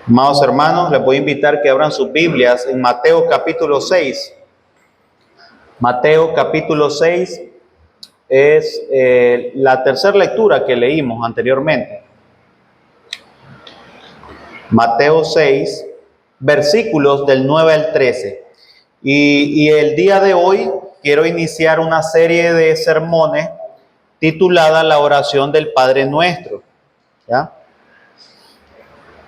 Amados hermanos, les voy a invitar que abran sus Biblias en Mateo capítulo 6. Mateo capítulo 6 es la tercera lectura que leímos anteriormente. Mateo 6, versículos del 9 al 13. Y el día de hoy quiero iniciar una serie de sermones titulada La oración del Padre Nuestro. ¿Ya?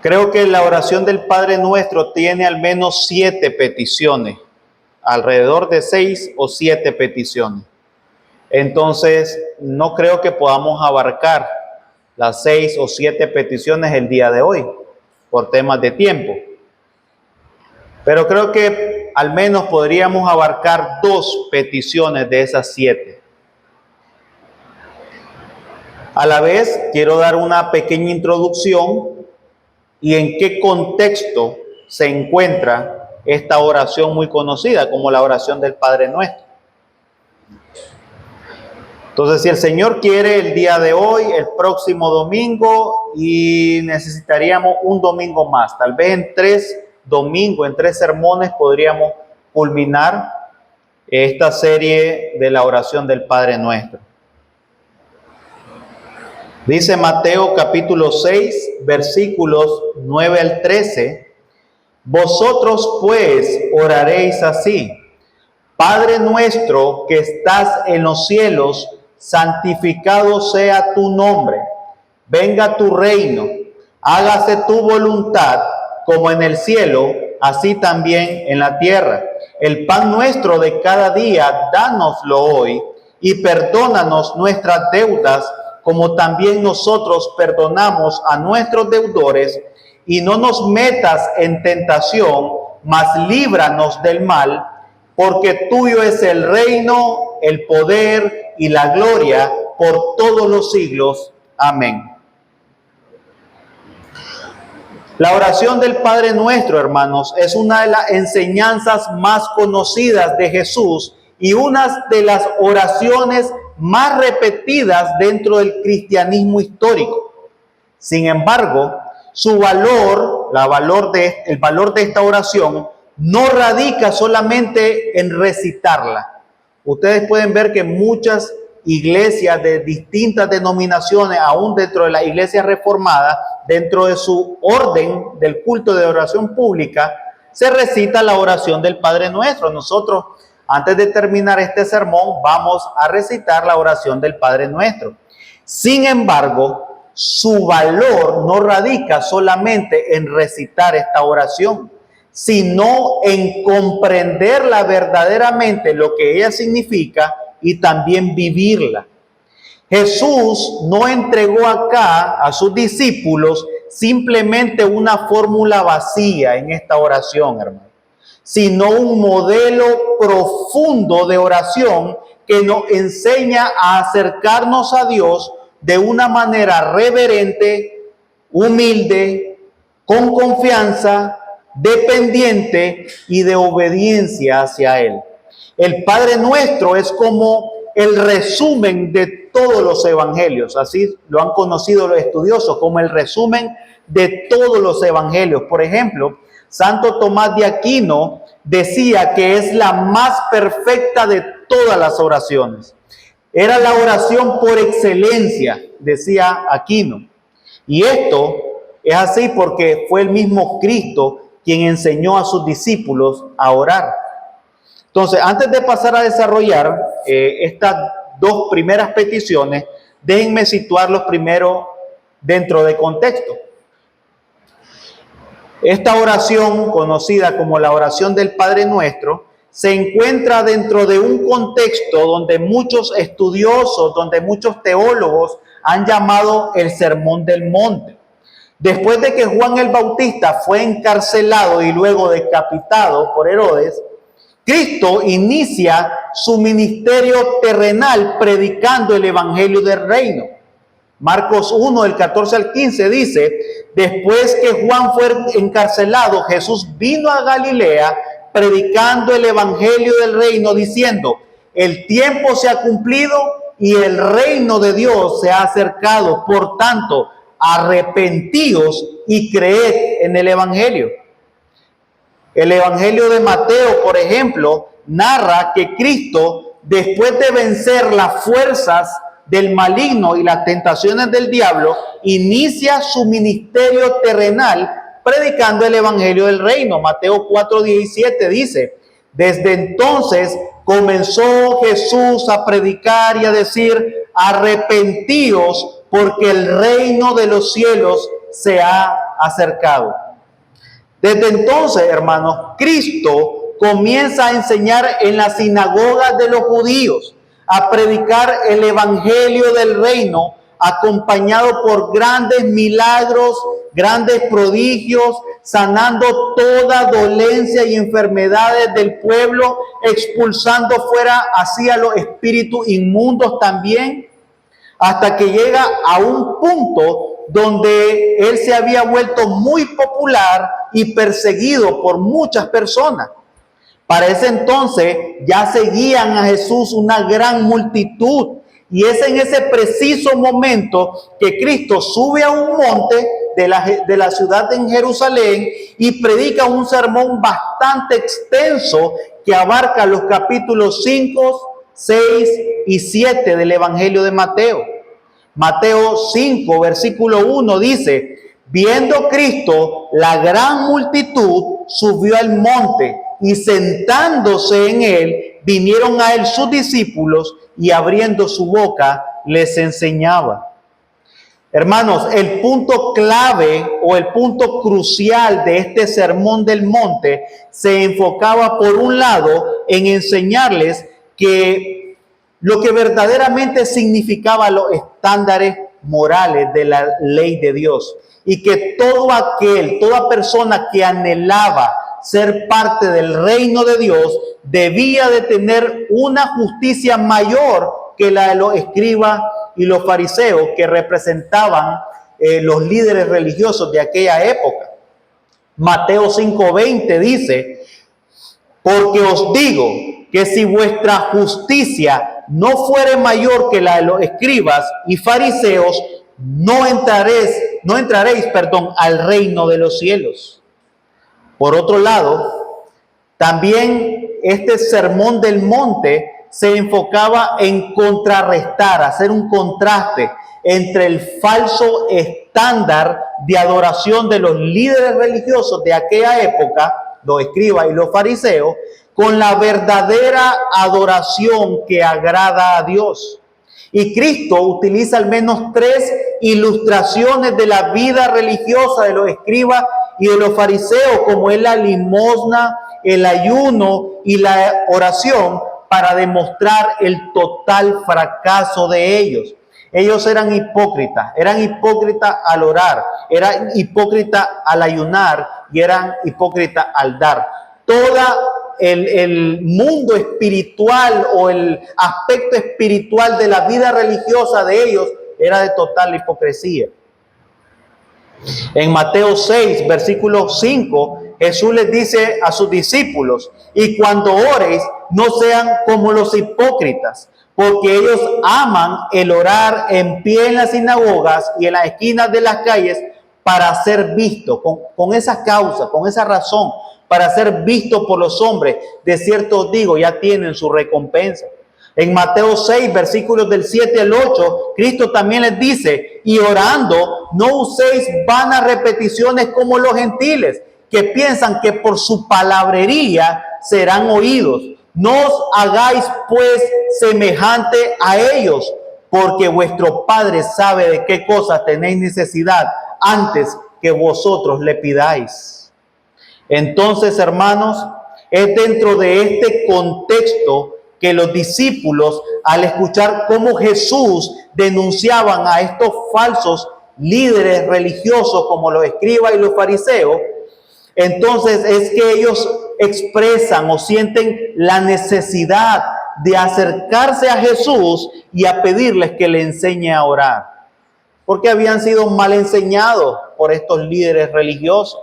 Creo que la oración del Padre Nuestro tiene al menos 7 peticiones, alrededor de 6 o 7 peticiones. Entonces, no creo que podamos abarcar las 6 o 7 peticiones el día de hoy, por temas de tiempo. Pero creo que al menos podríamos abarcar 2 peticiones de esas 7. A la vez, quiero dar una pequeña introducción y en qué contexto se encuentra esta oración muy conocida como la oración del Padre Nuestro. Entonces, si el Señor quiere, el día de hoy, el próximo domingo, y necesitaríamos un domingo más, tal vez en 3 domingos, en 3 sermones podríamos culminar esta serie de la oración del Padre Nuestro. Dice Mateo capítulo 6, versículos 9 al 13, vosotros pues oraréis así: Padre nuestro que estás en los cielos, santificado sea tu nombre, venga tu reino, hágase tu voluntad como en el cielo, así también en la tierra. El pan nuestro de cada día, dánoslo hoy, y perdónanos nuestras deudas, como también nosotros perdonamos a nuestros deudores, y no nos metas en tentación, mas líbranos del mal, porque tuyo es el reino, el poder y la gloria por todos los siglos. Amén. La oración del Padre Nuestro, hermanos, es una de las enseñanzas más conocidas de Jesús y una de las oraciones más repetidas dentro del cristianismo histórico. Sin embargo, su valor, el valor de esta oración, no radica solamente en recitarla. Ustedes pueden ver que muchas iglesias de distintas denominaciones, aún dentro de la iglesia reformada, dentro de su orden del culto de oración pública, se recita la oración del Padre Nuestro. Nosotros, antes de terminar este sermón, vamos a recitar la oración del Padre Nuestro. Sin embargo, su valor no radica solamente en recitar esta oración, sino en comprenderla verdaderamente, lo que ella significa, y también vivirla. Jesús no entregó acá a sus discípulos simplemente una fórmula vacía en esta oración, hermano, sino un modelo profundo de oración que nos enseña a acercarnos a Dios de una manera reverente, humilde, con confianza, dependiente y de obediencia hacia Él. El Padre Nuestro es como el resumen de todos los evangelios, así lo han conocido los estudiosos, como el resumen de todos los evangelios. Por ejemplo, Santo Tomás de Aquino decía que es la más perfecta de todas las oraciones. Era la oración por excelencia, decía Aquino. Y esto es así porque fue el mismo Cristo quien enseñó a sus discípulos a orar. Entonces, antes de pasar a desarrollar estas 2 primeras peticiones, déjenme situarlos primero dentro de contexto. Esta oración, conocida como la oración del Padre Nuestro, se encuentra dentro de un contexto donde muchos estudiosos, donde muchos teólogos han llamado el Sermón del Monte. Después de que Juan el Bautista fue encarcelado y luego decapitado por Herodes, Cristo inicia su ministerio terrenal predicando el evangelio del reino. Marcos 1, del 14 al 15 dice: después que Juan fue encarcelado, Jesús vino a Galilea predicando el evangelio del reino, diciendo: el tiempo se ha cumplido y el reino de Dios se ha acercado. Por tanto, arrepentíos y creed en el Evangelio. El Evangelio de Mateo, por ejemplo, narra que Cristo, después de vencer las fuerzas del maligno y las tentaciones del diablo, inicia su ministerio terrenal predicando el Evangelio del reino. Mateo 4:17 dice: desde entonces comenzó Jesús a predicar y a decir: arrepentíos, porque el reino de los cielos se ha acercado. Desde entonces, hermanos, Cristo comienza a enseñar en las sinagogas de los judíos, a predicar el evangelio del reino, acompañado por grandes milagros, grandes prodigios, sanando toda dolencia y enfermedades del pueblo, expulsando fuera así a los espíritus inmundos también, hasta que llega a un punto donde él se había vuelto muy popular y perseguido por muchas personas. Para ese entonces ya seguían a Jesús una gran multitud, y es en ese preciso momento que Cristo sube a un monte de la ciudad de Jerusalén y predica un sermón bastante extenso que abarca los capítulos 5, 6 y 7 del Evangelio de Mateo. Mateo 5, versículo 1 dice: viendo Cristo la gran multitud, subió al monte, y sentándose en él, vinieron a él sus discípulos, y abriendo su boca, les enseñaba. Hermanos, el punto clave o el punto crucial de este sermón del monte se enfocaba, por un lado, en enseñarles que lo que verdaderamente significaba los estándares morales de la ley de Dios, y que toda persona que anhelaba ser parte del reino de Dios debía de tener una justicia mayor que la de los escribas y los fariseos, que representaban los líderes religiosos de aquella época. Mateo 5:20 dice: porque os digo que si vuestra justicia no fuere mayor que la de los escribas y fariseos, no entraréis, al reino de los cielos. Por otro lado, también este sermón del monte se enfocaba en contrarrestar, hacer un contraste entre el falso estándar de adoración de los líderes religiosos de aquella época, los escribas y los fariseos, con la verdadera adoración que agrada a Dios. Y Cristo utiliza al menos 3 ilustraciones de la vida religiosa de los escribas y de los fariseos, como es la limosna, el ayuno y la oración, para demostrar el total fracaso de ellos. Ellos eran hipócritas al orar, eran hipócritas al ayunar y eran hipócritas al dar. El mundo espiritual o el aspecto espiritual de la vida religiosa de ellos era de total hipocresía. En Mateo 6, versículo 5, Jesús les dice a sus discípulos: y cuando oréis, no sean como los hipócritas, porque ellos aman el orar en pie en las sinagogas y en las esquinas de las calles para ser vistos, con esa causa, con esa razón, para ser visto por los hombres. De cierto os digo, ya tienen su recompensa. En Mateo 6, versículos del 7 al 8, Cristo también les dice: y orando, no uséis vanas repeticiones como los gentiles, que piensan que por su palabrería serán oídos. No os hagáis pues semejante a ellos, porque vuestro Padre sabe de qué cosas tenéis necesidad antes que vosotros le pidáis. Entonces, hermanos, es dentro de este contexto que los discípulos, al escuchar cómo Jesús denunciaban a estos falsos líderes religiosos como los escribas y los fariseos, entonces es que ellos expresan o sienten la necesidad de acercarse a Jesús y a pedirles que le enseñe a orar, porque habían sido mal enseñados por estos líderes religiosos.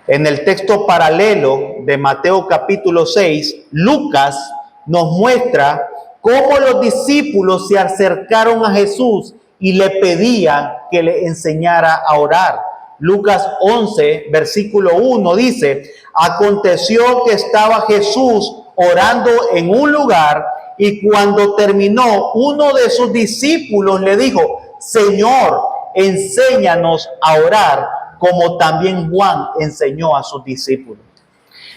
En el texto paralelo de Mateo capítulo 6, Lucas nos muestra cómo los discípulos se acercaron a Jesús y le pedía que le enseñara a orar. Lucas 11, versículo 1 dice: aconteció que estaba Jesús orando en un lugar, y cuando terminó, uno de sus discípulos le dijo: Señor, enséñanos a orar, como también Juan enseñó a sus discípulos.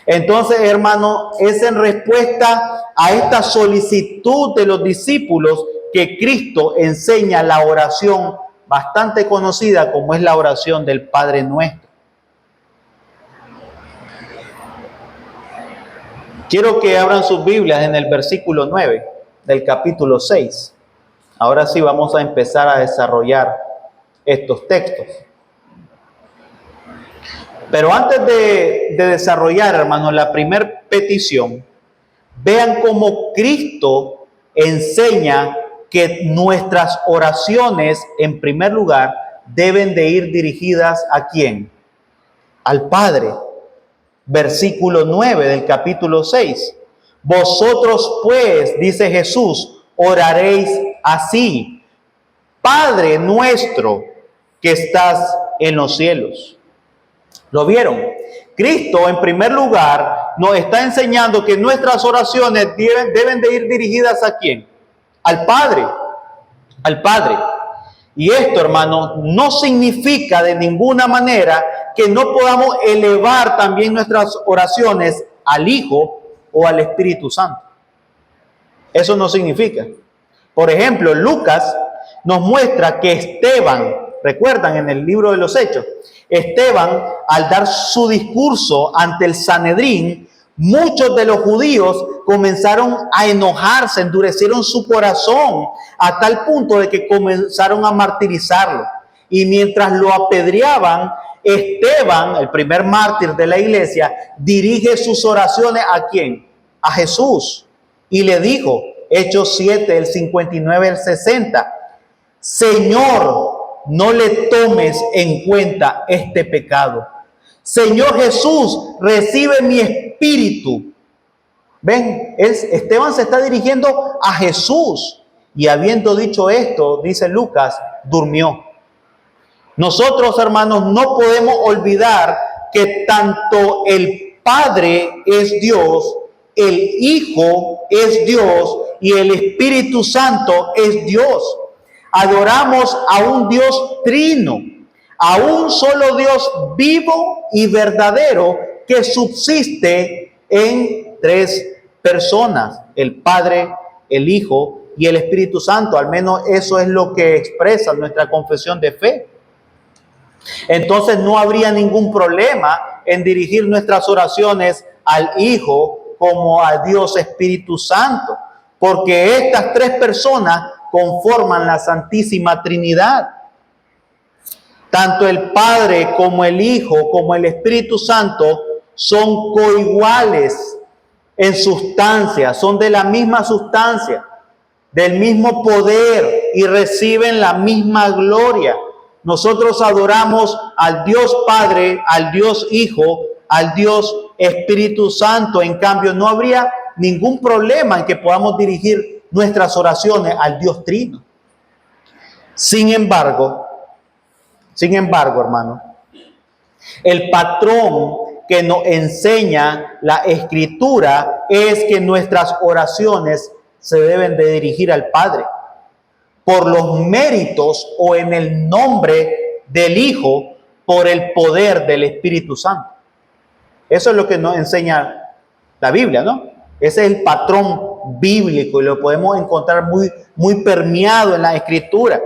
Entonces, hermano, es en respuesta a esta solicitud de los discípulos que Cristo enseña la oración bastante conocida, como es la oración del Padre Nuestro. Quiero que abran sus Biblias en el versículo 9 del capítulo 6. Ahora sí vamos a empezar a desarrollar estos textos. Pero antes de desarrollar, hermanos, la primera petición, vean cómo Cristo enseña que nuestras oraciones, en primer lugar, deben de ir dirigidas ¿a quién? Al Padre. Versículo 9 del capítulo 6. Vosotros pues, dice Jesús, oraréis así: Padre nuestro que estás en los cielos. ¿Lo vieron? Cristo, en primer lugar, nos está enseñando que nuestras oraciones deben de ir dirigidas ¿a quién? Al Padre. Al Padre. Y esto, hermano, no significa de ninguna manera que no podamos elevar también nuestras oraciones al Hijo o al Espíritu Santo. Eso no significa. Por ejemplo, Lucas nos muestra que Esteban, recuerdan en el libro de los Hechos, Esteban, al dar su discurso ante el Sanedrín, muchos de los judíos comenzaron a enojarse, endurecieron su corazón a tal punto de que comenzaron a martirizarlo. Y mientras lo apedreaban, Esteban, el primer mártir de la iglesia, dirige sus oraciones ¿a quién? A Jesús. Y le dijo, Hechos 7, el 59 al 60, Señor, no le tomes en cuenta este pecado. Señor Jesús, recibe mi espíritu. Ven, Esteban se está dirigiendo a Jesús. Y habiendo dicho esto, dice Lucas, durmió. Nosotros, hermanos, no podemos olvidar que tanto el Padre es Dios, el Hijo es Dios y el Espíritu Santo es Dios. Adoramos a un Dios trino, a un solo Dios vivo y verdadero que subsiste en tres personas: el Padre, el Hijo y el Espíritu Santo. Al menos eso es lo que expresa nuestra confesión de fe. Entonces no habría ningún problema en dirigir nuestras oraciones al Hijo como a Dios Espíritu Santo, porque estas tres personas conforman la Santísima Trinidad. Tanto el Padre como el Hijo como el Espíritu Santo son coiguales en sustancia, son de la misma sustancia, del mismo poder y reciben la misma gloria. Nosotros adoramos al Dios Padre, al Dios Hijo, al Dios Espíritu Santo. En cambio, no habría ningún problema en que podamos dirigir nuestras oraciones al Dios Trino. Sin embargo, hermano, el patrón que nos enseña la Escritura es que nuestras oraciones se deben de dirigir al Padre por los méritos o en el nombre del Hijo por el poder del Espíritu Santo. Eso es lo que nos enseña la Biblia, ¿no? Ese es el patrón bíblico y lo podemos encontrar muy permeado en la Escritura.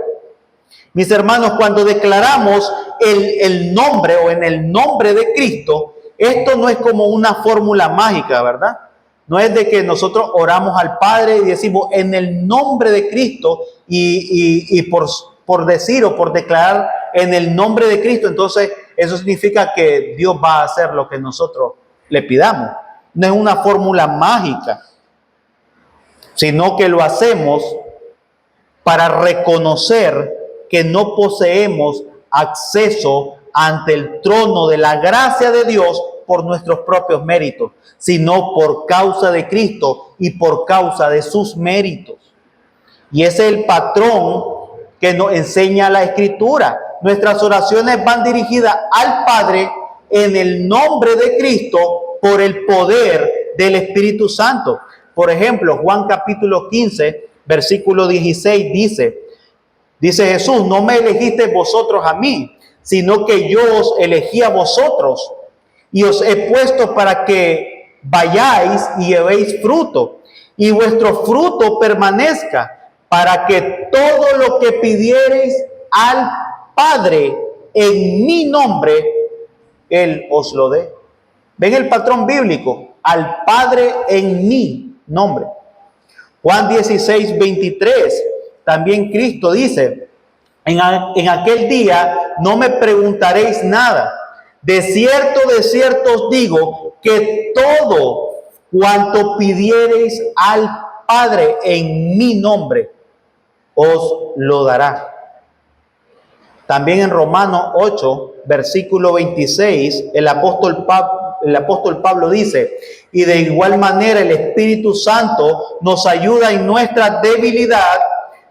Mis hermanos, cuando declaramos el nombre o en el nombre de Cristo, esto no es como una fórmula mágica, ¿verdad? No es de que nosotros oramos al Padre y decimos en el nombre de Cristo y por decir o por declarar en el nombre de Cristo, entonces eso significa que Dios va a hacer lo que nosotros le pidamos. No es una fórmula mágica, sino que lo hacemos para reconocer que no poseemos acceso ante el trono de la gracia de Dios por nuestros propios méritos, sino por causa de Cristo y por causa de sus méritos. Y ese es el patrón que nos enseña la Escritura. Nuestras oraciones van dirigidas al Padre en el nombre de Cristo por el poder del Espíritu Santo. Por ejemplo, Juan capítulo 15, versículo 16 dice Jesús: no me elegisteis vosotros a mí, sino que yo os elegí a vosotros y os he puesto para que vayáis y llevéis fruto, y vuestro fruto permanezca, para que todo lo que pidiereis al Padre en mi nombre, Él os lo dé. ¿Ven el patrón bíblico? Al Padre en mi nombre. Juan 16, 23, también Cristo dice: en aquel día no me preguntaréis nada. De cierto os digo que todo cuanto pidiereis al Padre en mi nombre, os lo dará. También en Romanos 8, versículo 26, el apóstol Pablo dice: y de igual manera el Espíritu Santo nos ayuda en nuestra debilidad,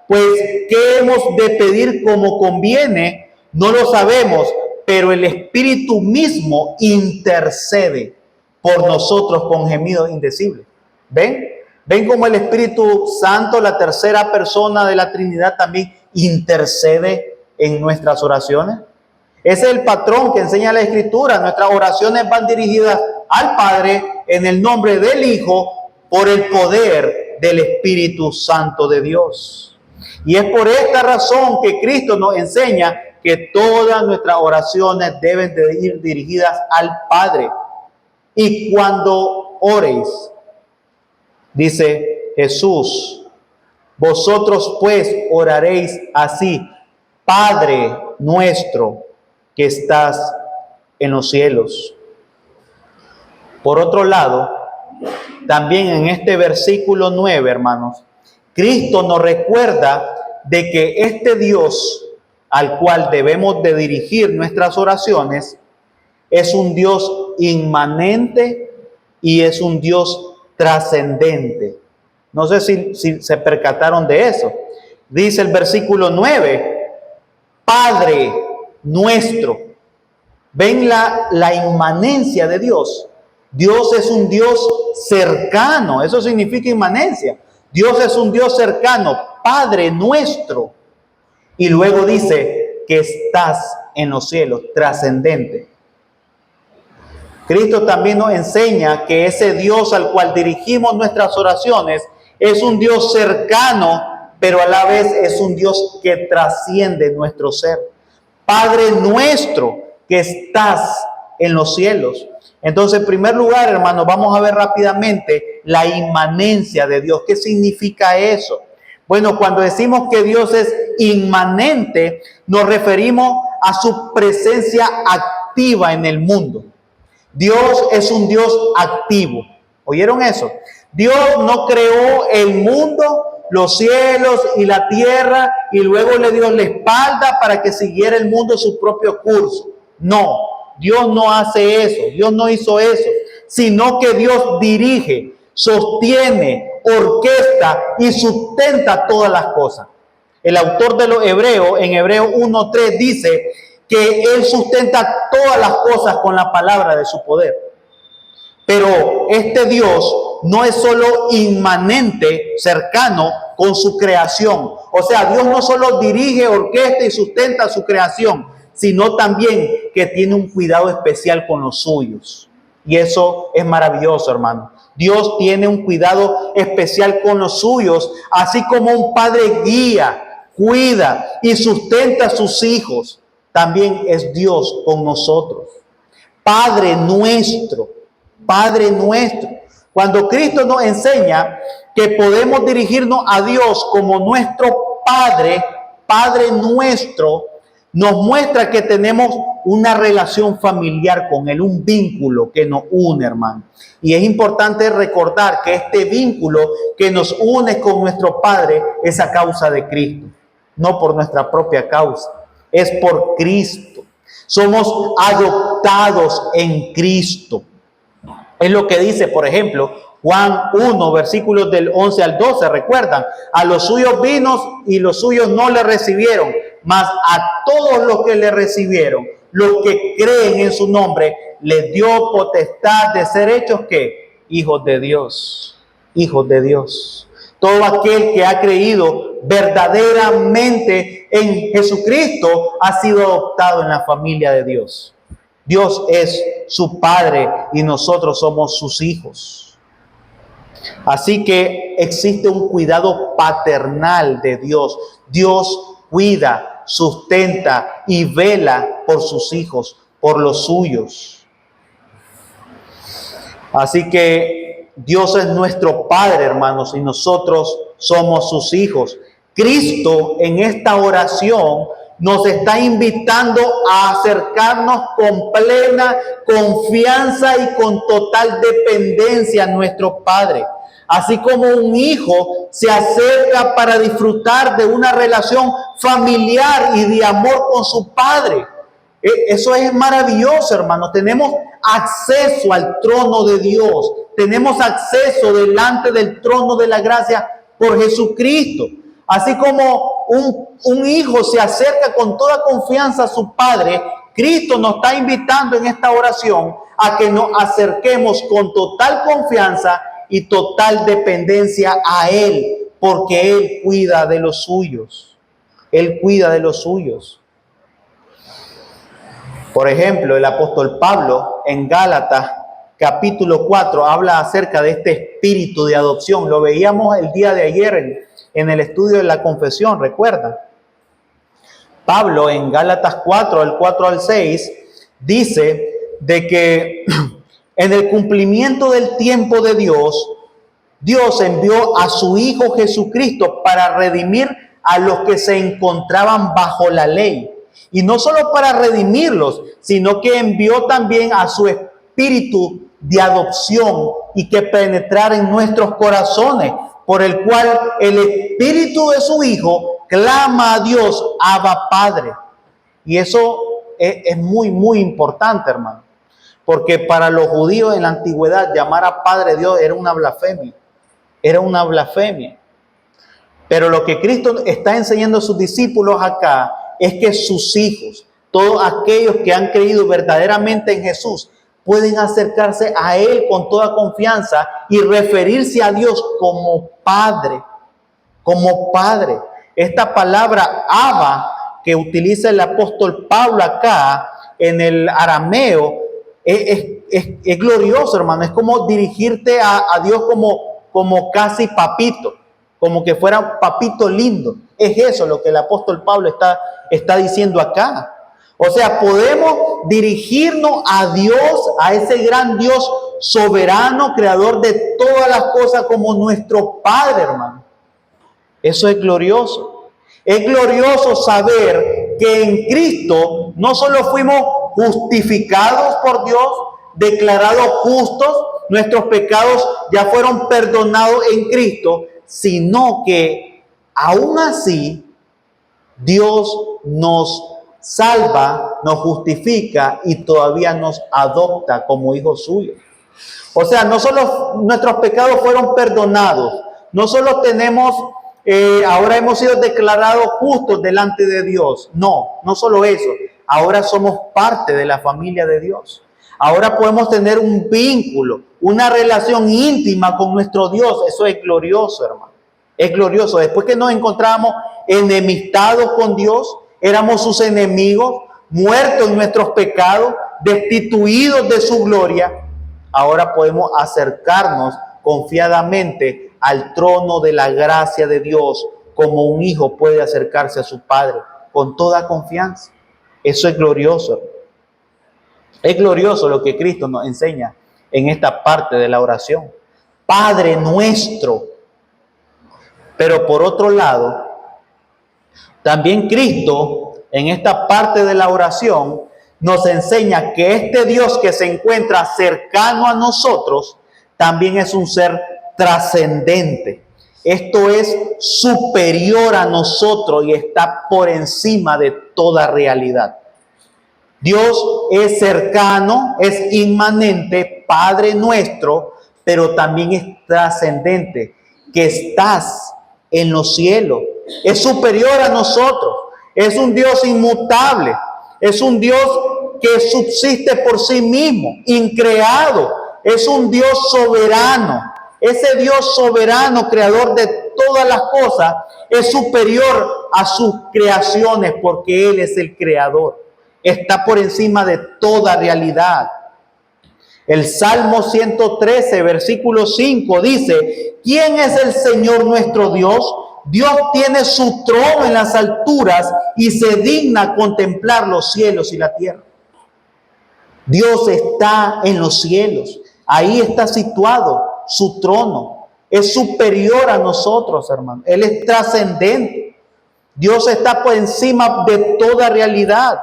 pues ¿qué hemos de pedir como conviene? No lo sabemos, pero el Espíritu mismo intercede por nosotros con gemidos indecibles. ¿Ven? ¿Ven cómo el Espíritu Santo, la tercera persona de la Trinidad, también intercede en nuestras oraciones? Ese es el patrón que enseña la Escritura. Nuestras oraciones van dirigidas al Padre en el nombre del Hijo por el poder del Espíritu Santo de Dios. Y es por esta razón que Cristo nos enseña que todas nuestras oraciones deben de ir dirigidas al Padre. Y cuando oréis, dice Jesús: vosotros pues oraréis así: Padre nuestro que estás en los cielos. Por otro lado, también en este versículo 9, hermanos, Cristo nos recuerda de que este Dios al cual debemos de dirigir nuestras oraciones es un Dios inmanente y es un Dios trascendente. No sé si se percataron de eso. Dice el versículo 9: Padre nuestro. ¿Ven la inmanencia de Dios? Dios es un Dios cercano. Eso significa inmanencia. Dios es un Dios cercano, Padre nuestro. Y luego dice que estás en los cielos, trascendente. Cristo también nos enseña que ese Dios al cual dirigimos nuestras oraciones es un Dios cercano, pero a la vez es un Dios que trasciende nuestro ser. Padre nuestro que estás en los cielos. Entonces, en primer lugar, hermanos, vamos a ver rápidamente la inmanencia de Dios. ¿Qué significa eso? Bueno, cuando decimos que Dios es inmanente, nos referimos a su presencia activa en el mundo. Dios es un Dios activo. ¿Oyeron eso? Dios no creó el mundo, los cielos y la tierra y luego le dio la espalda para que siguiera el mundo su propio curso. No, Dios no hace eso, Dios no hizo eso, sino que Dios dirige, sostiene, orquesta y sustenta todas las cosas. El autor de los Hebreos, en Hebreos 1:3, dice que Él sustenta todas las cosas con la palabra de su poder. Pero este Dios no es solo inmanente, cercano con su creación. O sea, Dios no solo dirige, orquesta y sustenta su creación, sino también que tiene un cuidado especial con los suyos. Y eso es maravilloso, hermano. Dios tiene un cuidado especial con los suyos, así como un padre guía, cuida y sustenta a sus hijos. También es Dios con nosotros. Padre nuestro, Padre nuestro. Cuando Cristo nos enseña que podemos dirigirnos a Dios como nuestro Padre, Padre nuestro, nos muestra que tenemos una relación familiar con Él, un vínculo que nos une, hermano. Y es importante recordar que este vínculo que nos une con nuestro Padre es a causa de Cristo, no por nuestra propia causa, es por Cristo. Somos adoptados en Cristo. Es lo que dice, por ejemplo, Juan 1, versículos del 11 al 12, ¿recuerdan? A los suyos vino y los suyos no le recibieron, mas a todos los que le recibieron, los que creen en su nombre, les dio potestad de ser hechos, ¿qué? Hijos de Dios, hijos de Dios. Todo aquel que ha creído verdaderamente en Jesucristo ha sido adoptado en la familia de Dios. Dios es su Padre y nosotros somos sus hijos. Así que existe un cuidado paternal de Dios. Dios cuida, sustenta y vela por sus hijos, por los suyos. Así que Dios es nuestro Padre, hermanos, y nosotros somos sus hijos. Cristo en esta oración nos está invitando a acercarnos con plena confianza y con total dependencia a nuestro Padre. Así como un hijo se acerca para disfrutar de una relación familiar y de amor con su padre. Eso es maravilloso, hermanos. Tenemos acceso al trono de Dios. Tenemos acceso delante del trono de la gracia por Jesucristo. Así como un hijo se acerca con toda confianza a su padre, Cristo nos está invitando en esta oración a que nos acerquemos con total confianza y total dependencia a Él, porque Él cuida de los suyos. Él cuida de los suyos. Por ejemplo, el apóstol Pablo en Gálatas capítulo 4 habla acerca de este espíritu de adopción. Lo veíamos el día de ayer en el estudio de la confesión, ¿recuerdan? Pablo en Gálatas 4, del 4 al 6, dice de que en el cumplimiento del tiempo de Dios, Dios envió a su Hijo Jesucristo para redimir a los que se encontraban bajo la ley. Y no solo para redimirlos, sino que envió también a su espíritu de adopción y que penetrara en nuestros corazones, por el cual el espíritu de su Hijo clama a Dios, Abba Padre. Y eso es muy, muy importante, hermano. Porque para los judíos en la antigüedad llamar a Padre Dios era una blasfemia. Era una blasfemia. Pero lo que Cristo está enseñando a sus discípulos acá es que sus hijos, todos aquellos que han creído verdaderamente en Jesús, pueden acercarse a Él con toda confianza y referirse a Dios como Padre. Como Padre. Esta palabra Abba que utiliza el apóstol Pablo acá en el arameo es glorioso, hermano. Es como dirigirte a Dios como casi papito, como que fuera un papito lindo. Es eso lo que el apóstol Pablo está diciendo acá. O sea, podemos dirigirnos a Dios, a ese gran Dios soberano, creador de todas las cosas, como nuestro Padre, hermano. Eso es glorioso. Es glorioso saber que en Cristo no solo fuimos justificados por Dios, declarados justos, nuestros pecados ya fueron perdonados en Cristo, sino que aún así Dios nos salva, nos justifica y todavía nos adopta como hijos suyos. O sea, no solo nuestros pecados fueron perdonados, no solo tenemos, ahora hemos sido declarados justos delante de Dios. No solo eso, ahora somos parte de la familia de Dios. Ahora podemos tener un vínculo, una relación íntima con nuestro Dios. Eso es glorioso, hermano. Es glorioso. Después que nos encontrábamos enemistados con Dios, éramos sus enemigos, muertos en nuestros pecados, destituidos de su gloria, ahora podemos acercarnos confiadamente al trono de la gracia de Dios, como un hijo puede acercarse a su padre, con toda confianza. Eso es glorioso. Es glorioso lo que Cristo nos enseña en esta parte de la oración. Padre nuestro. Pero por otro lado, también Cristo, en esta parte de la oración, nos enseña que este Dios que se encuentra cercano a nosotros, también es un ser trascendente. Esto es superior a nosotros y está por encima de toda realidad. Dios es cercano, es inmanente, Padre nuestro, pero también es trascendente, que estás en los cielos. Es superior a nosotros. Es un Dios inmutable. Es un Dios que subsiste por sí mismo, increado. Es un Dios soberano. Ese Dios soberano, creador de todas las cosas, es superior a sus creaciones porque Él es el creador. Está por encima de toda realidad. El Salmo 113, versículo 5 dice: ¿quién es el Señor nuestro Dios? Dios tiene su trono en las alturas y se digna contemplar los cielos y la tierra. Dios está en los cielos. Ahí está situado su trono. Es superior a nosotros, hermano. Él es trascendente. Dios está por encima de toda realidad.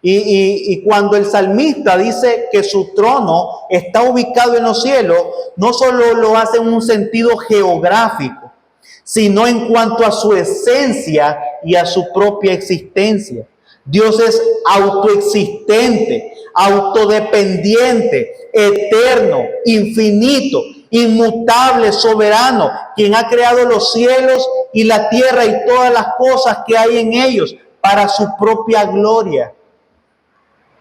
Y cuando el salmista dice que su trono está ubicado en los cielos, no solo lo hace en un sentido geográfico, sino en cuanto a su esencia y a su propia existencia. Dios es autoexistente, autodependiente, eterno, infinito, inmutable, soberano, quien ha creado los cielos y la tierra y todas las cosas que hay en ellos para su propia gloria.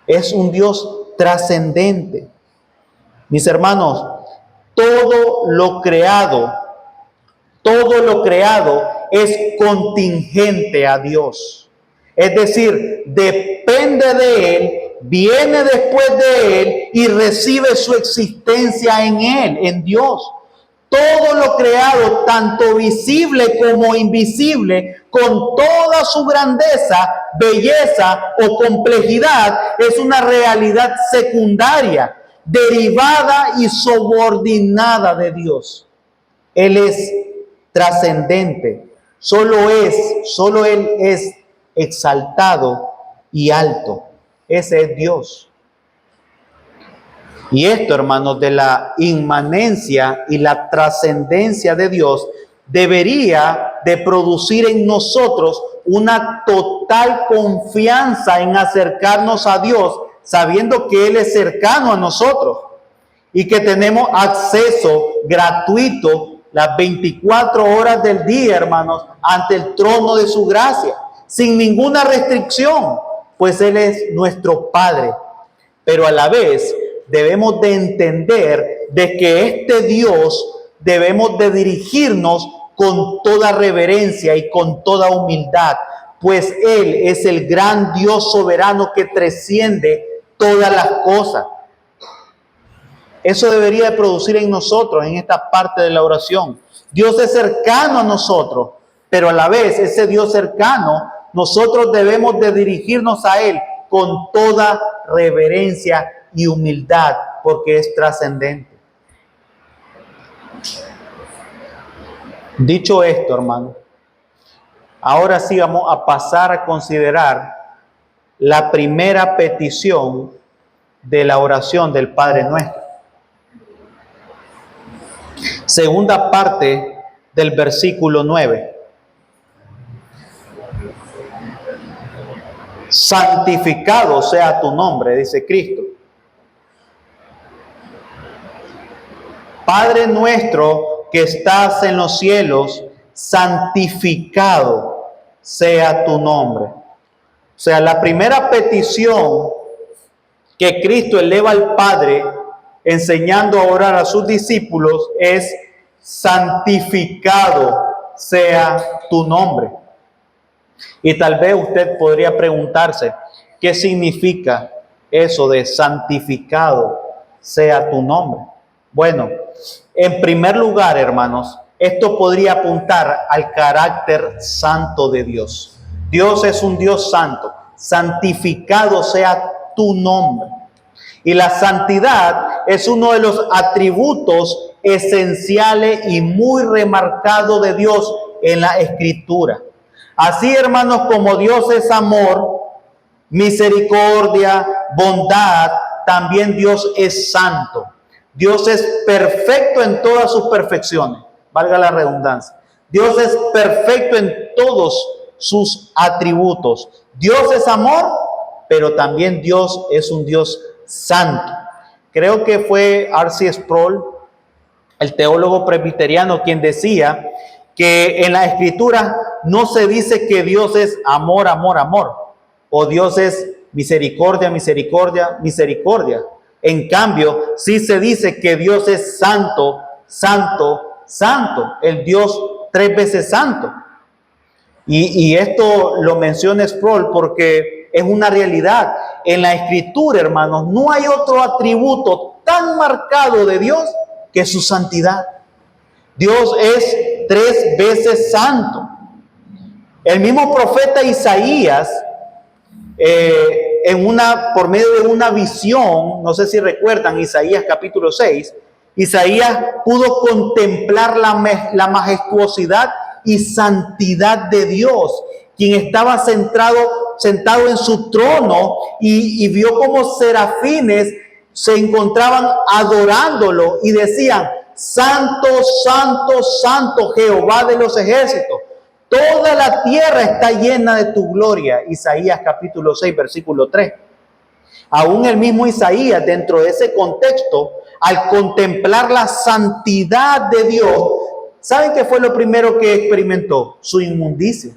Es un Dios trascendente. Mis hermanos, todo lo creado es contingente a Dios. Es decir, depende de Él, viene después de Él y recibe su existencia en Él, en Dios. Todo lo creado, tanto visible como invisible, con toda su grandeza, belleza o complejidad, es una realidad secundaria, derivada y subordinada de Dios. Él es trascendente, solo Él es exaltado y alto. Ese es Dios. Y esto, hermanos, de la inmanencia y la trascendencia de Dios debería de producir en nosotros una total confianza en acercarnos a Dios, sabiendo que Él es cercano a nosotros y que tenemos acceso gratuito las 24 horas del día, hermanos, ante el trono de su gracia, sin ninguna restricción, pues Él es nuestro Padre. Pero a la vez debemos de entender de que este Dios debemos de dirigirnos con toda reverencia y con toda humildad, pues Él es el gran Dios soberano que trasciende todas las cosas. Eso debería de producir en nosotros, en esta parte de la oración. Dios es cercano a nosotros, pero a la vez ese Dios cercano, nosotros debemos de dirigirnos a Él con toda reverencia y humildad, porque es trascendente. Dicho esto, hermano, ahora sí vamos a pasar a considerar la primera petición de la oración del Padre Nuestro. Segunda parte del versículo 9. Santificado sea tu nombre, dice Cristo. Padre nuestro que estás en los cielos, santificado sea tu nombre. O sea, la primera petición que Cristo eleva al Padre, enseñando a orar a sus discípulos, es: santificado sea tu nombre. Y tal vez usted podría preguntarse, ¿qué significa eso de santificado sea tu nombre? Bueno, en primer lugar, hermanos, esto podría apuntar al carácter santo de Dios. Dios es un Dios santo. Santificado sea tu nombre. Y la santidad es uno de los atributos esenciales y muy remarcados de Dios en la Escritura. Así, hermanos, como Dios es amor, misericordia, bondad, también Dios es santo. Dios es perfecto en todas sus perfecciones, valga la redundancia. Dios es perfecto en todos sus atributos. Dios es amor, pero también Dios es un Dios santo. Creo que fue R.C. Sproul el teólogo presbiteriano, quien decía que en la Escritura no se dice que Dios es amor, amor, amor, o Dios es misericordia, misericordia, misericordia. En cambio, sí se dice que Dios es santo, santo, santo, el Dios 3 veces santo. Y esto lo menciona Sproul porque es una realidad. En la Escritura, hermanos, no hay otro atributo tan marcado de Dios que su santidad. Dios es 3 veces santo. El mismo profeta Isaías, por medio de una visión, no sé si recuerdan Isaías capítulo 6, Isaías pudo contemplar la majestuosidad y santidad de Dios, quien estaba sentado en su trono y vio como serafines se encontraban adorándolo y decían: Santo, santo, santo, Jehová de los ejércitos. Toda la tierra está llena de tu gloria. Isaías capítulo 6, versículo 3. Aún el mismo Isaías, dentro de ese contexto, al contemplar la santidad de Dios, ¿saben qué fue lo primero que experimentó? Su inmundicia.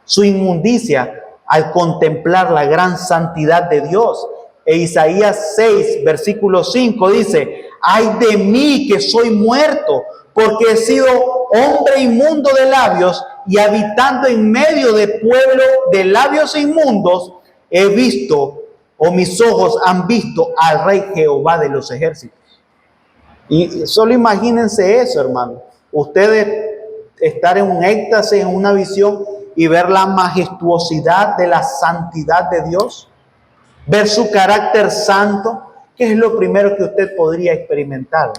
Su inmundicia al contemplar la gran santidad de Dios. E Isaías 6, versículo 5 dice: ay de mí que soy muerto, porque he sido hombre inmundo de labios y habitando en medio de pueblo de labios inmundos, he visto, o mis ojos han visto al Rey Jehová de los ejércitos. Y solo imagínense eso, hermano. Ustedes estar en un éxtasis, en una visión y ver la majestuosidad de la santidad de Dios, ver su carácter santo. ¿Qué es lo primero que usted podría experimentar?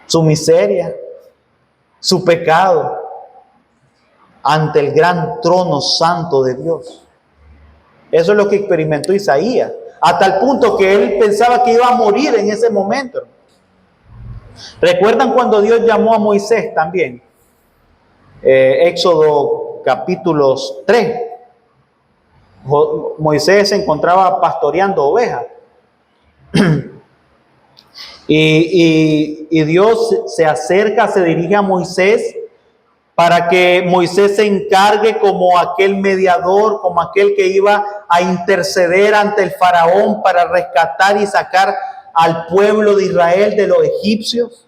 Su miseria, su pecado ante el gran trono santo de Dios. Eso es lo que experimentó Isaías, a tal punto que él pensaba que iba a morir en ese momento. ¿Recuerdan cuando Dios llamó a Moisés también? Éxodo capítulos 3. Moisés se encontraba pastoreando ovejas. Y Dios se acerca, se dirige a Moisés para que Moisés se encargue como aquel mediador, como aquel que iba a interceder ante el faraón para rescatar y sacar al pueblo de Israel de los egipcios.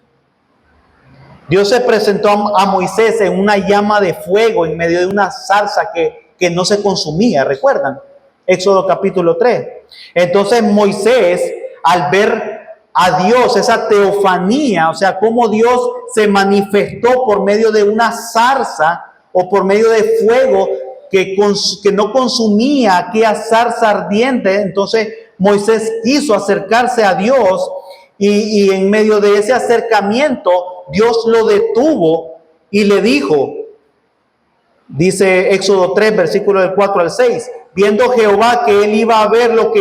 Dios se presentó a Moisés en una llama de fuego en medio de una zarza que no se consumía, ¿recuerdan? Éxodo capítulo 3. Entonces Moisés, al ver a Dios, esa teofanía, o sea, cómo Dios se manifestó por medio de una zarza o por medio de fuego que no consumía aquella zarza ardiente, entonces Moisés quiso acercarse a Dios y en medio de ese acercamiento Dios lo detuvo y le dijo, dice Éxodo 3, versículo del 4 al 6, viendo Jehová que él iba a ver lo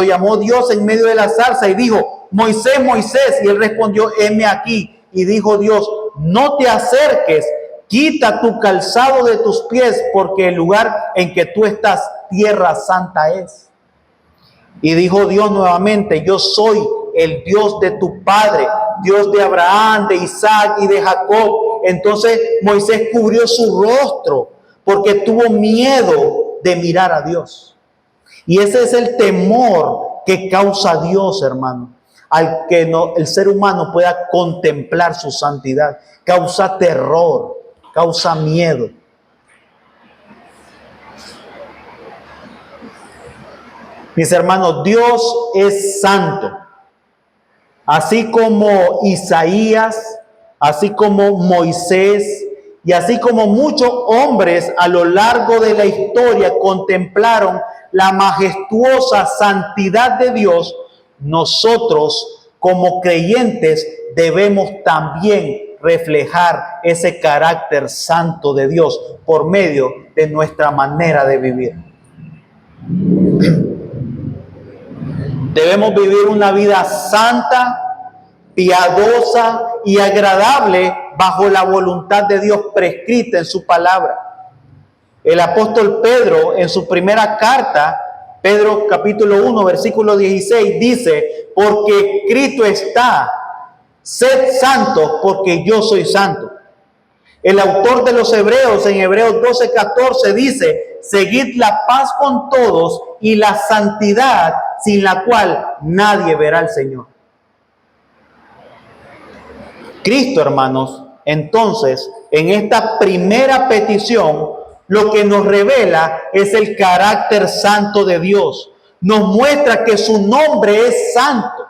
llamó Dios en medio de la zarza y dijo, Moisés, Moisés, y él respondió, heme aquí. Y dijo Dios, no te acerques, quita tu calzado de tus pies, porque el lugar en que tú estás, tierra santa es. Y dijo Dios nuevamente, yo soy el Dios de tu padre, Dios de Abraham, de Isaac y de Jacob. Entonces Moisés cubrió su rostro porque tuvo miedo de mirar a Dios. Y ese es el temor que causa Dios, hermano, al que el ser humano pueda contemplar su santidad. Causa terror, causa miedo. Mis hermanos, Dios es santo. Así como Isaías, así como Moisés y así como muchos hombres a lo largo de la historia contemplaron la majestuosa santidad de Dios, nosotros como creyentes debemos también reflejar ese carácter santo de Dios por medio de nuestra manera de vivir. Debemos vivir una vida santa, piadosa y agradable bajo la voluntad de Dios prescrita en su palabra. El apóstol Pedro, en su primera carta, Pedro capítulo 1, versículo 16, dice, porque escrito está, Sed santos porque yo soy santo. El autor de los Hebreos en Hebreos 12:14 dice, seguid la paz con todos y la santidad sin la cual nadie verá al Señor. Cristo, hermanos, entonces, en esta primera petición, lo que nos revela es el carácter santo de Dios. Nos muestra que su nombre es santo.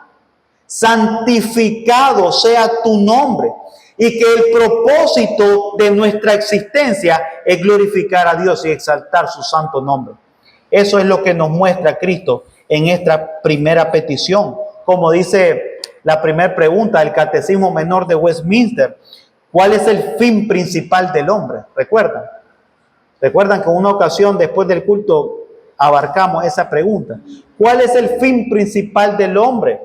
Santificado sea tu nombre. Y que el propósito de nuestra existencia es glorificar a Dios y exaltar su santo nombre. Eso es lo que nos muestra Cristo en esta primera petición. Como dice la primera pregunta del Catecismo Menor de Westminster, ¿cuál es el fin principal del hombre? ¿Recuerdan? Recuerdan que en una ocasión después del culto abarcamos esa pregunta. ¿Cuál es el fin principal del hombre?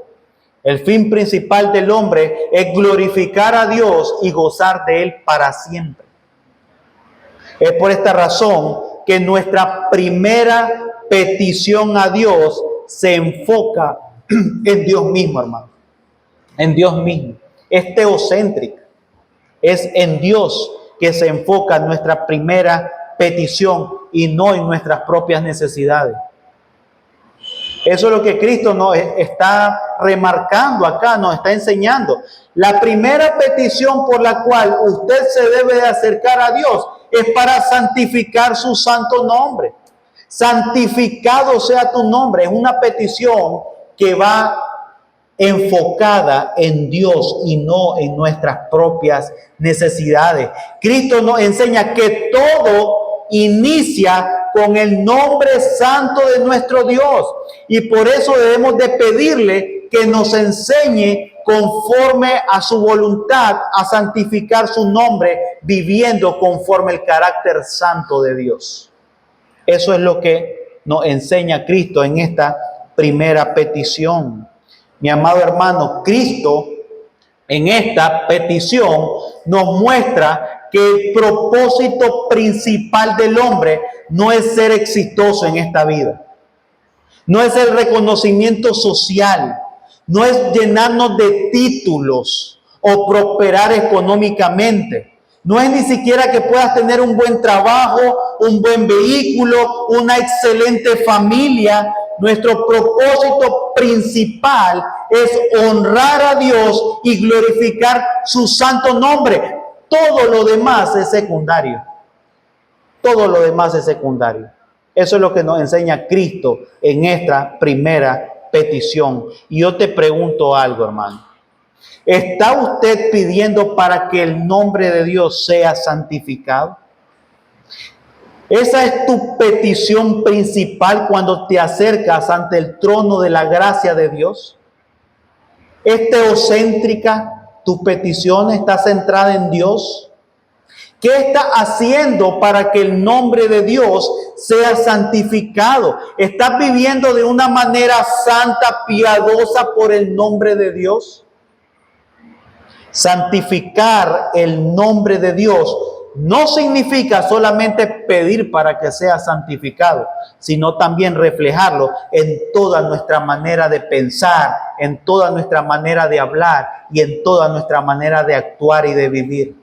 El fin principal del hombre es glorificar a Dios y gozar de Él para siempre. Es por esta razón que nuestra primera petición a Dios se enfoca en Dios mismo, hermano. En Dios mismo. Es teocéntrica. Es en Dios que se enfoca nuestra primera petición y no en nuestras propias necesidades. Eso es lo que Cristo nos está remarcando acá, nos está enseñando. La primera petición por la cual usted se debe de acercar a Dios es para santificar su santo nombre. Santificado sea tu nombre. Es una petición que va enfocada en Dios y no en nuestras propias necesidades. Cristo nos enseña que todo inicia con el nombre santo de nuestro Dios, y por eso debemos de pedirle que nos enseñe conforme a su voluntad a santificar su nombre, viviendo conforme el carácter santo de Dios. Eso es lo que nos enseña Cristo en esta primera petición. Mi amado hermano, Cristo en esta petición nos muestra que el propósito principal del hombre no es ser exitoso en esta vida. No es el reconocimiento social. No es llenarnos de títulos o prosperar económicamente. No es ni siquiera que puedas tener un buen trabajo, un buen vehículo, una excelente familia. Nuestro propósito principal es honrar a Dios y glorificar su santo nombre. Todo lo demás es secundario. Todo lo demás es secundario. Eso es lo que nos enseña Cristo en esta primera petición. Y yo te pregunto algo, hermano. ¿Está usted pidiendo para que el nombre de Dios sea santificado? ¿Esa es tu petición principal cuando te acercas ante el trono de la gracia de Dios? ¿Es teocéntrica tu petición? ¿Está centrada en Dios? ¿Qué está haciendo para que el nombre de Dios sea santificado? ¿Estás viviendo de una manera santa, piadosa por el nombre de Dios? Santificar el nombre de Dios no significa solamente pedir para que sea santificado, sino también reflejarlo en toda nuestra manera de pensar, en toda nuestra manera de hablar y en toda nuestra manera de actuar y de vivir.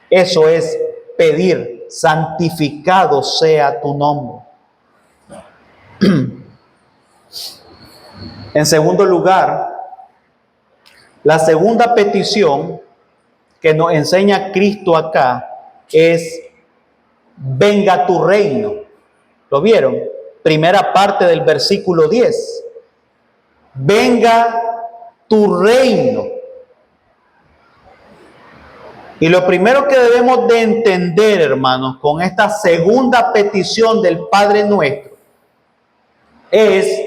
Eso es pedir, santificado sea tu nombre. En segundo lugar, la segunda petición que nos enseña Cristo acá es: venga tu reino. ¿Lo vieron? Primera parte del versículo 10. Venga tu reino. Y lo primero que debemos de entender, hermanos, con esta segunda petición del Padre Nuestro, es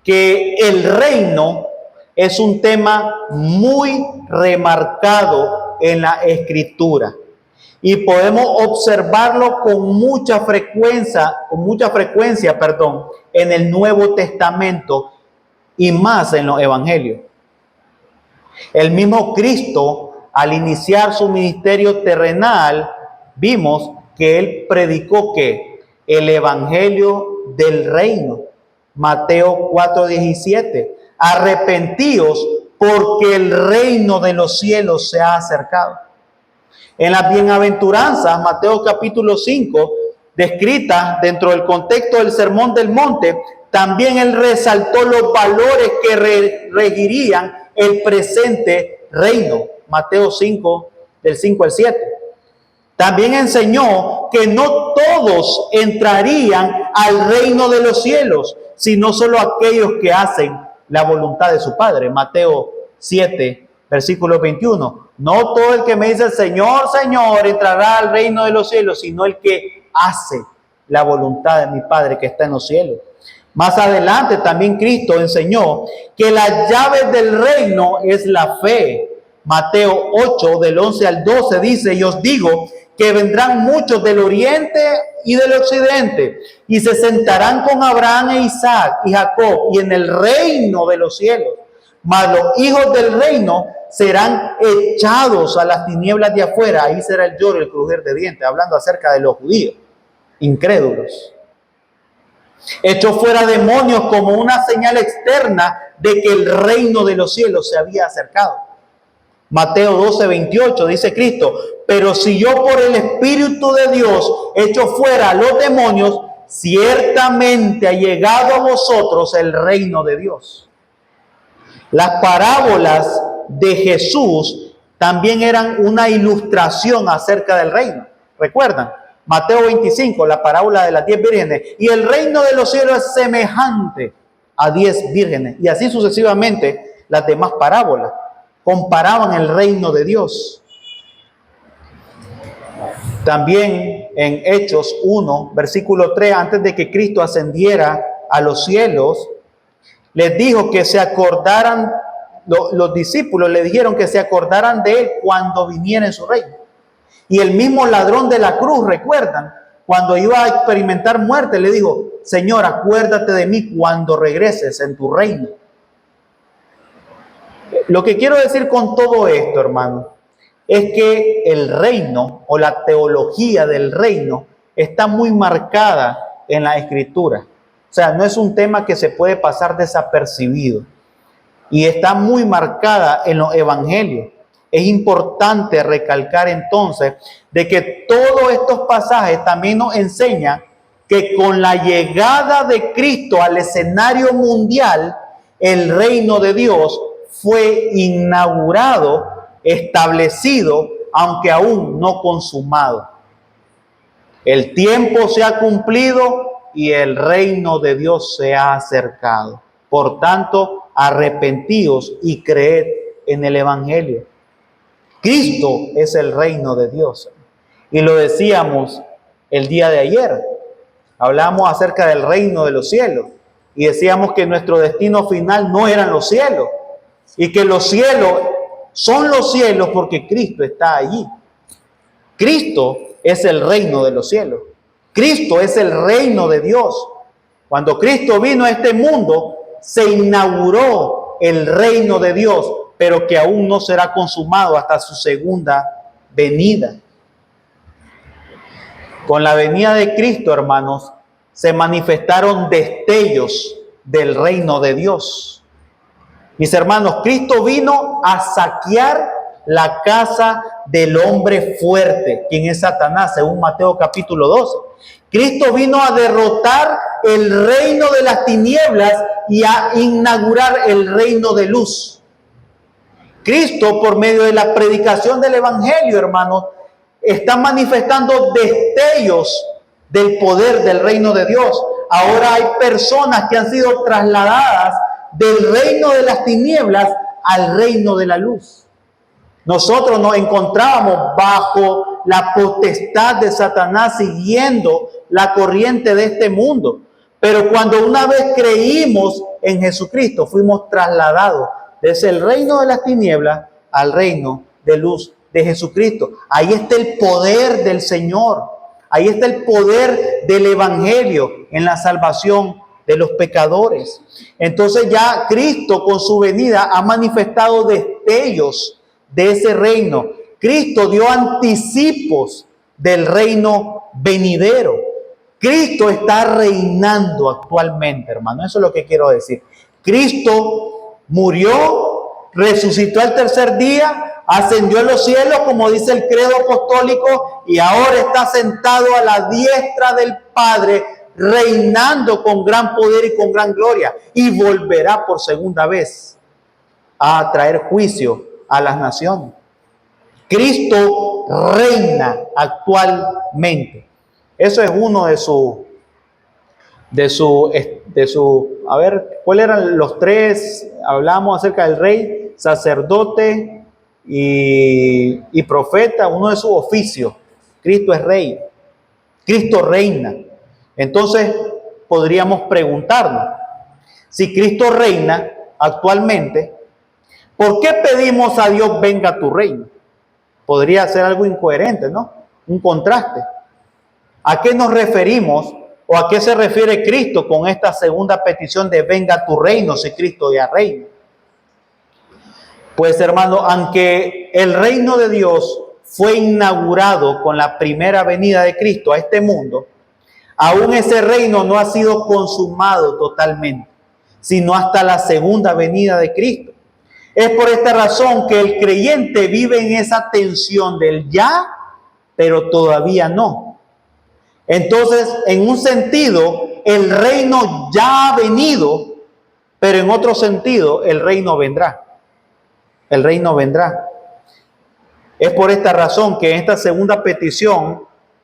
que el reino es un tema muy remarcado en la Escritura. Y podemos observarlo con mucha frecuencia, en el Nuevo Testamento y más en los Evangelios. El mismo Cristo, al iniciar su ministerio terrenal, vimos que Él predicó que el Evangelio del reino. Mateo 4:17. Arrepentíos porque el reino de los cielos se ha acercado. En las bienaventuranzas, Mateo capítulo 5, descrita dentro del contexto del Sermón del Monte, también él resaltó los valores que regirían el presente reino. Mateo 5, del 5 al 7. También enseñó que no todos entrarían al reino de los cielos, sino solo aquellos que hacen la voluntad de su Padre. Mateo 7, versículo 21. No todo el que me dice Señor, Señor, entrará al reino de los cielos, sino el que hace la voluntad de mi Padre que está en los cielos. Más adelante también Cristo enseñó que las llaves del reino es la fe. Mateo 8, del 11 al 12 dice, y os digo que vendrán muchos del oriente y del occidente, y se sentarán con Abraham e Isaac y Jacob, y en el reino de los cielos. Mas los hijos del reino serán echados a las tinieblas de afuera. Ahí será el lloro y el crujir de dientes, hablando acerca de los judíos, incrédulos. Hechos fuera demonios como una señal externa de que el reino de los cielos se había acercado. Mateo 12, 28 dice Cristo, pero si yo por el Espíritu de Dios echo fuera a los demonios, ciertamente ha llegado a vosotros el reino de Dios. Las parábolas de Jesús también eran una ilustración acerca del reino. ¿Recuerdan? Mateo 25, la parábola de las 10 vírgenes. Y el reino de los cielos es semejante a 10 vírgenes. Y así sucesivamente las demás parábolas comparaban el reino de Dios. También en Hechos 1, versículo 3, antes de que Cristo ascendiera a los cielos, les dijo que se acordaran, los discípulos le dijeron que se acordaran de él cuando viniera en su reino. Y el mismo ladrón de la cruz, ¿recuerdan? Cuando iba a experimentar muerte, le dijo, Señor, acuérdate de mí cuando regreses en tu reino. Lo que quiero decir con todo esto, hermano, es que el reino o la teología del reino está muy marcada en la Escritura. O sea, no es un tema que se puede pasar desapercibido. Y está muy marcada en los evangelios. Es importante recalcar entonces de que todos estos pasajes también nos enseñan que con la llegada de Cristo al escenario mundial, el reino de Dios fue inaugurado, establecido, aunque aún no consumado. El tiempo se ha cumplido y el reino de Dios se ha acercado. Por tanto, arrepentíos y creed en el evangelio. Cristo es el reino de Dios. Y lo decíamos el día de ayer. Hablamos acerca del reino de los cielos. Y decíamos que nuestro destino final no eran los cielos. Y que los cielos son los cielos porque Cristo está allí. Cristo es el reino de los cielos. Cristo es el reino de Dios. Cuando Cristo vino a este mundo, se inauguró el reino de Dios, pero que aún no será consumado hasta su segunda venida. Con la venida de Cristo, hermanos, se manifestaron destellos del reino de Dios. Mis hermanos, Cristo vino a saquear la casa del hombre fuerte, quien es Satanás, según Mateo capítulo 12. Cristo vino a derrotar el reino de las tinieblas y a inaugurar el reino de luz. Cristo, por medio de la predicación del evangelio, hermanos, está manifestando destellos del poder del reino de Dios. Ahora hay personas que han sido trasladadas del reino de las tinieblas al reino de la luz. Nosotros nos encontrábamos bajo la potestad de Satanás, siguiendo la corriente de este mundo. Pero cuando una vez creímos en Jesucristo, fuimos trasladados desde el reino de las tinieblas al reino de luz de Jesucristo. Ahí está el poder del Señor. Ahí está el poder del evangelio en la salvación de los pecadores. Entonces ya Cristo con su venida ha manifestado destellos de ese reino. Cristo dio anticipos del reino venidero. Cristo está reinando actualmente, hermano. Eso es lo que quiero decir. Cristo murió, resucitó al tercer día, ascendió a los cielos, como dice el credo apostólico, y ahora está sentado a la diestra del Padre, reinando con gran poder y con gran gloria, y volverá por segunda vez a traer juicio a las naciones. Cristo reina actualmente. Eso es uno de su, a ver, ¿cuáles eran los tres? Hablamos acerca del rey, sacerdote y profeta, uno de sus oficios. Cristo es rey, Cristo reina. Entonces podríamos preguntarnos, si Cristo reina actualmente, ¿por qué pedimos a Dios venga tu reino? Podría ser algo incoherente, ¿no? Un contraste. ¿A qué nos referimos o a qué se refiere Cristo con esta segunda petición de venga tu reino si Cristo ya reina? Pues hermano, aunque el reino de Dios fue inaugurado con la primera venida de Cristo a este mundo, aún ese reino no ha sido consumado totalmente, sino hasta la segunda venida de Cristo. Es por esta razón que el creyente vive en esa tensión del ya, pero todavía no. Entonces, en un sentido, el reino ya ha venido, pero en otro sentido, el reino vendrá. El reino vendrá. Es por esta razón que en esta segunda petición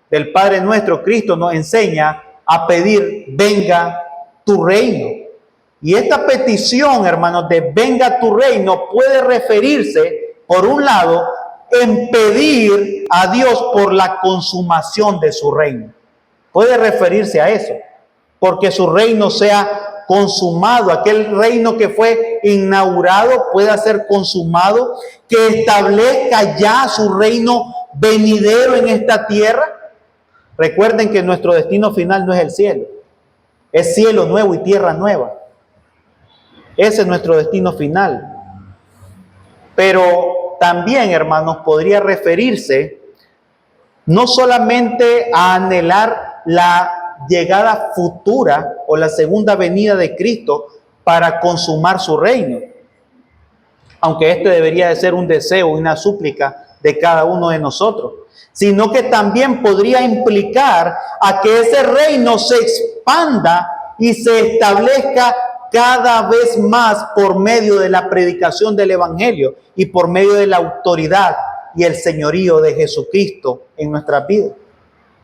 del Padre nuestro, Cristo nos enseña a pedir, venga tu reino. Y esta petición, hermanos, de venga tu reino puede referirse, por un lado, en pedir a Dios por la consumación de su reino. Puede referirse a eso, porque su reino sea consumado, aquel reino que fue inaugurado pueda ser consumado, que establezca ya su reino venidero en esta tierra. Recuerden que nuestro destino final no es el cielo, es cielo nuevo y tierra nueva. Ese es nuestro destino final. Pero también, hermanos, podría referirse no solamente a anhelar la llegada futura o la segunda venida de Cristo para consumar su reino, aunque este debería de ser un deseo y una súplica de cada uno de nosotros, sino que también podría implicar a que ese reino se expanda y se establezca cada vez más por medio de la predicación del Evangelio y por medio de la autoridad y el señorío de Jesucristo en nuestras vidas.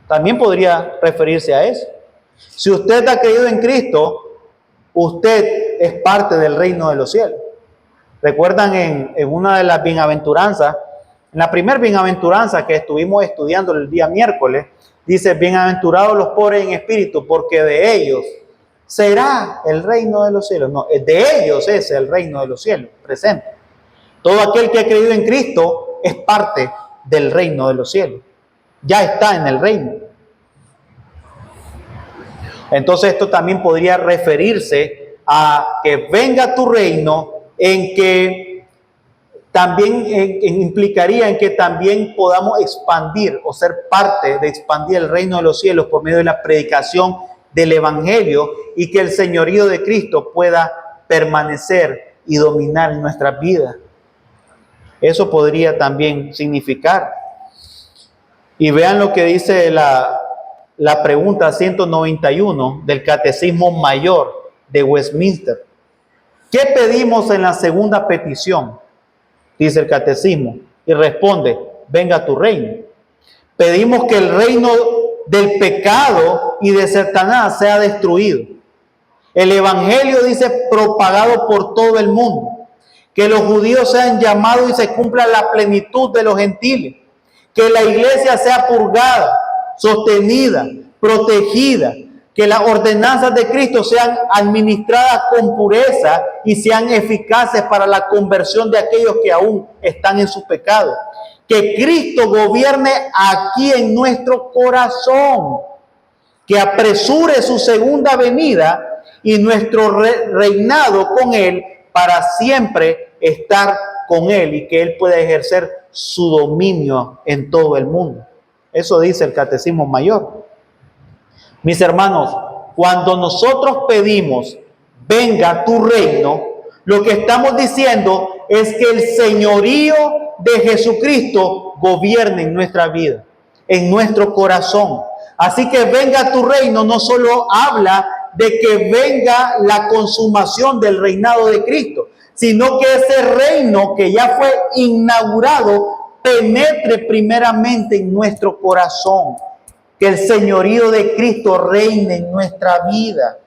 También podría referirse a eso. Si usted ha creído en Cristo, usted es parte del reino de los cielos. Recuerdan en una de las bienaventuranzas, en la primera bienaventuranza que estuvimos estudiando el día miércoles, dice, bienaventurados los pobres en espíritu, porque de ellos será el reino de los cielos. No, de ellos es el reino de los cielos, presente. Todo aquel que ha creído en Cristo es parte del reino de los cielos. Ya está en el reino. Entonces esto también podría referirse a que venga tu reino, en que también implicaría en que también podamos expandir o ser parte de expandir el reino de los cielos por medio de la predicación del Evangelio y que el señorío de Cristo pueda permanecer y dominar en nuestras vidas. Eso podría también significar. Y vean lo que dice la pregunta 191 del Catecismo Mayor de Westminster. ¿Qué pedimos en la segunda petición? Dice el Catecismo. Y responde, venga tu reino. Pedimos que el reino del pecado y de Satanás sea destruido. El Evangelio dice propagado por todo el mundo. Que los judíos sean llamados y se cumpla la plenitud de los gentiles. Que la iglesia sea purgada, sostenida, protegida. Que las ordenanzas de Cristo sean administradas con pureza y sean eficaces para la conversión de aquellos que aún están en su pecado. Que Cristo gobierne aquí en nuestro corazón. Que apresure su segunda venida y nuestro reinado con Él para siempre estar con Él y que Él pueda ejercer su dominio en todo el mundo. Eso dice el Catecismo Mayor. Mis hermanos, cuando nosotros pedimos, venga tu reino, lo que estamos diciendo es que el señorío de Jesucristo gobierne en nuestra vida, en nuestro corazón. Así que venga tu reino no solo habla de que venga la consumación del reinado de Cristo, sino que ese reino que ya fue inaugurado penetre primeramente en nuestro corazón, que el señorío de Cristo reine en nuestra vida.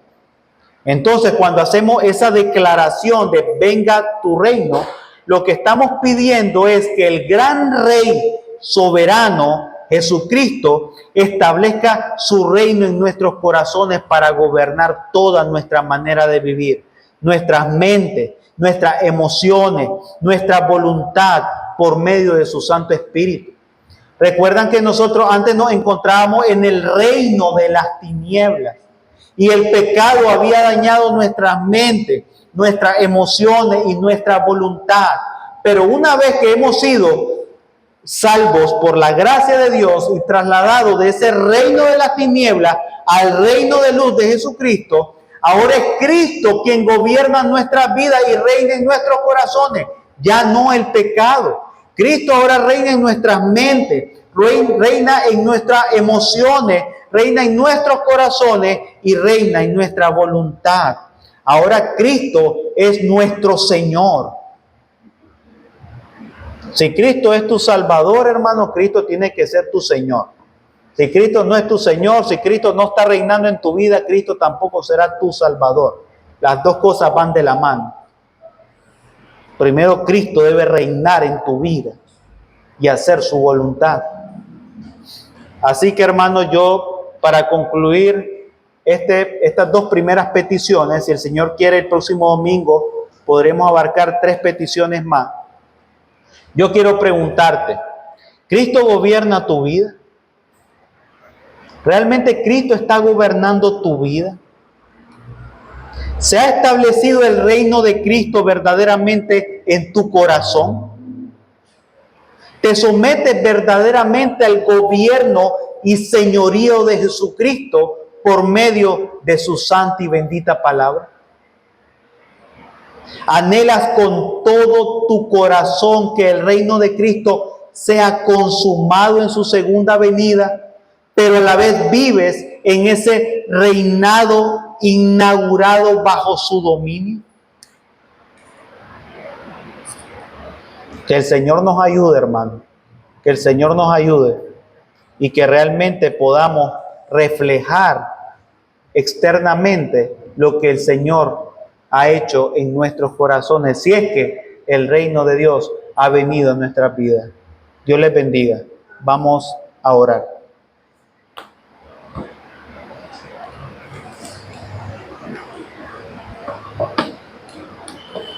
Entonces, cuando hacemos esa declaración de venga tu reino, lo que estamos pidiendo es que el gran Rey soberano, Jesucristo, establezca su reino en nuestros corazones para gobernar toda nuestra manera de vivir, nuestras mentes, nuestras emociones, nuestra voluntad por medio de su Santo Espíritu. Recuerdan que nosotros antes nos encontrábamos en el reino de las tinieblas y el pecado había dañado nuestras mentes, nuestras emociones y nuestra voluntad. Pero una vez que hemos sido salvos por la gracia de Dios y trasladados de ese reino de las tinieblas al reino de luz de Jesucristo, ahora es Cristo quien gobierna nuestras vidas y reina en nuestros corazones, ya no el pecado. Cristo ahora reina en nuestras mentes, reina en nuestras emociones, reina en nuestros corazones y reina en nuestra voluntad. Ahora Cristo es nuestro Señor. Si Cristo es tu Salvador, hermano, Cristo tiene que ser tu Señor. Si Cristo no es tu Señor, si Cristo no está reinando en tu vida, Cristo tampoco será tu Salvador. Las dos cosas van de la mano. Primero, Cristo debe reinar en tu vida y hacer su voluntad. Así que, hermano, yo, para concluir estas dos primeras peticiones, si el Señor quiere, el próximo domingo podremos abarcar 3 peticiones más. Yo quiero preguntarte, ¿Cristo gobierna tu vida? ¿Realmente Cristo está gobernando tu vida? ¿Se ha establecido el reino de Cristo verdaderamente en tu corazón? ¿Te sometes verdaderamente al gobierno y señorío de Jesucristo por medio de su santa y bendita palabra? ¿Anhelas con todo tu corazón que el reino de Cristo sea consumado en su segunda venida, pero a la vez vives en ese reinado inaugurado bajo su dominio? Que el Señor nos ayude, hermano, que el Señor nos ayude y que realmente podamos reflejar externamente lo que el Señor ha hecho en nuestros corazones, si es que el reino de Dios ha venido a nuestras vidas. Dios les bendiga. Vamos a orar.